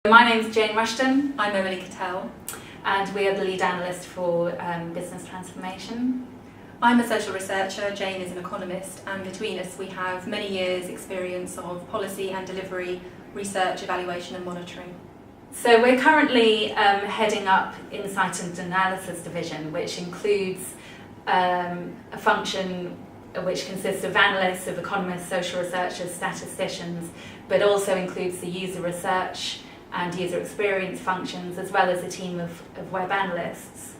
My name's Jane Rushton. I'm Emily Cattell, and we are the lead analyst for business transformation. I'm a social researcher, Jane is an economist, and between us we have many years' experience of policy and delivery, research, evaluation and monitoring. So we're currently heading up Insight and Analysis Division, which includes a function which consists of analysts, of economists, social researchers, statisticians, but also includes the user research and user experience functions, as well as a team of web analysts.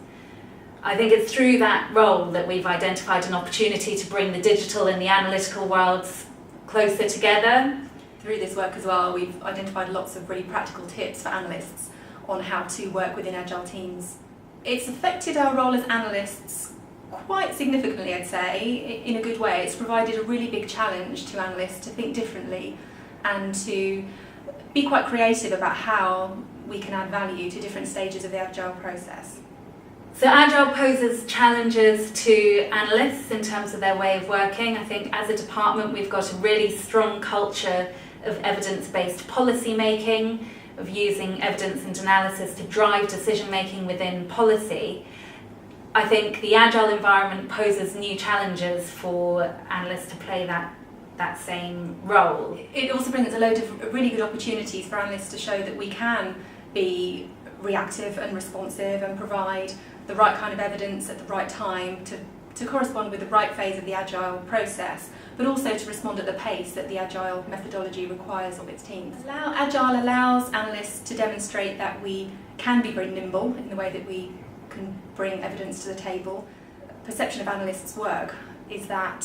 I think it's through that role that we've identified an opportunity to bring the digital and the analytical worlds closer together. Through this work as well, we've identified lots of really practical tips for analysts on how to work within agile teams. It's affected our role as analysts quite significantly, I'd say, in a good way. It's provided a really big challenge to analysts to think differently and to be quite creative about how we can add value to different stages of the agile process. So Agile poses challenges to analysts in terms of their way of working. I think as a department we've got a really strong culture of evidence-based policy making, of using evidence and analysis to drive decision making within policy. I think the Agile environment poses new challenges for analysts to play that same role. It also brings a load of really good opportunities for analysts to show that we can be reactive and responsive and provide the right kind of evidence at the right time to correspond with the right phase of the agile process, but also to respond at the pace that the agile methodology requires of its teams. Agile allows analysts to demonstrate that we can be very nimble in the way that we can bring evidence to the table. Perception of analysts' work is that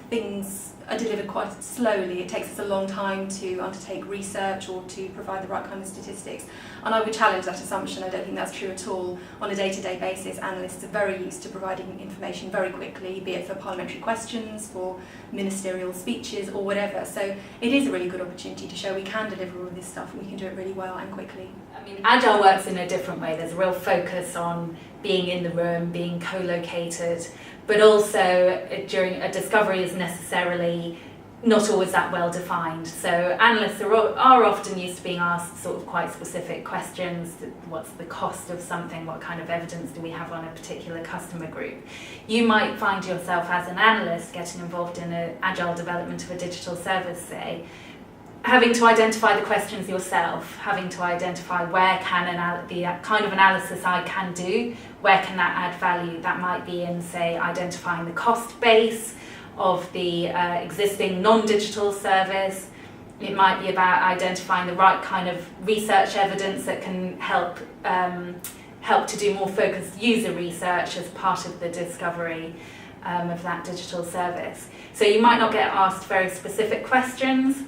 things are delivered quite slowly. It takes us a long time to undertake research or to provide the right kind of statistics. And I would challenge that assumption. I don't think that's true at all. On a day-to-day basis, analysts are very used to providing information very quickly, be it for parliamentary questions, for ministerial speeches or whatever. So it is a really good opportunity to show we can deliver all of this stuff and we can do it really well and quickly. I mean, Agile works in a different way. There's a real focus on being in the room, being co-located, but also during a discovery is necessarily not always that well defined. So analysts are often used to being asked sort of quite specific questions. What's the cost of something? What kind of evidence do we have on a particular customer group? You might find yourself as an analyst getting involved in an agile development of a digital service, say, having to identify the questions yourself, having to identify where can the kind of analysis I can do, where can that add value. That might be in, say, identifying the cost base of the existing non-digital service. It might be about identifying the right kind of research evidence that can help to do more focused user research as part of the discovery of that digital service. So you might not get asked very specific questions.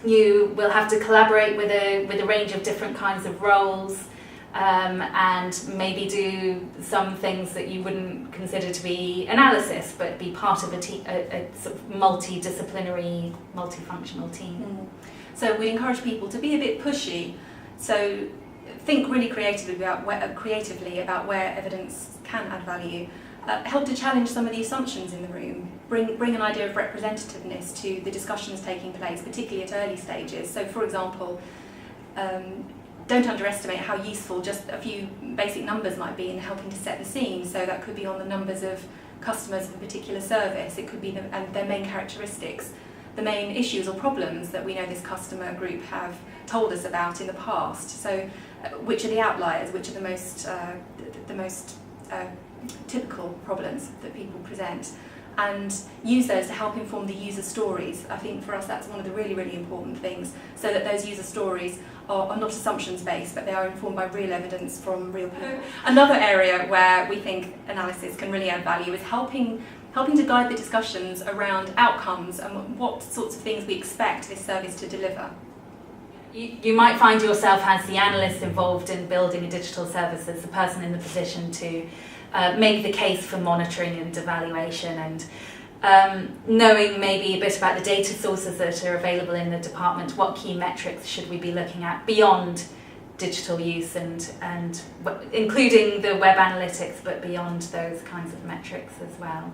You will have to collaborate with a range of different kinds of roles and maybe do some things that you wouldn't consider to be analysis, but be part of a sort of multidisciplinary, multifunctional team. So we encourage people to be a bit pushy. So think really creatively about where evidence can add value. Help to challenge some of the assumptions in the room. Bring an idea of representativeness to the discussions taking place, particularly at early stages. So, for example, don't underestimate how useful just a few basic numbers might be in helping to set the scene. So that could be on the numbers of customers of a particular service. It could be their main characteristics, the main issues or problems that we know this customer group have told us about in the past. So, which are the outliers? Which are the most typical problems that people present, and use those to help inform the user stories. I think for us that's one of the really, really important things, so that those user stories are not assumptions based, but they are informed by real evidence from real people. Another area where we think analysis can really add value is helping to guide the discussions around outcomes and what sorts of things we expect this service to deliver. You might find yourself as the analyst involved in building a digital service, as the person in the position to make the case for monitoring and evaluation, and knowing maybe a bit about the data sources that are available in the department. What key metrics should we be looking at beyond digital use and including the web analytics, but beyond those kinds of metrics as well.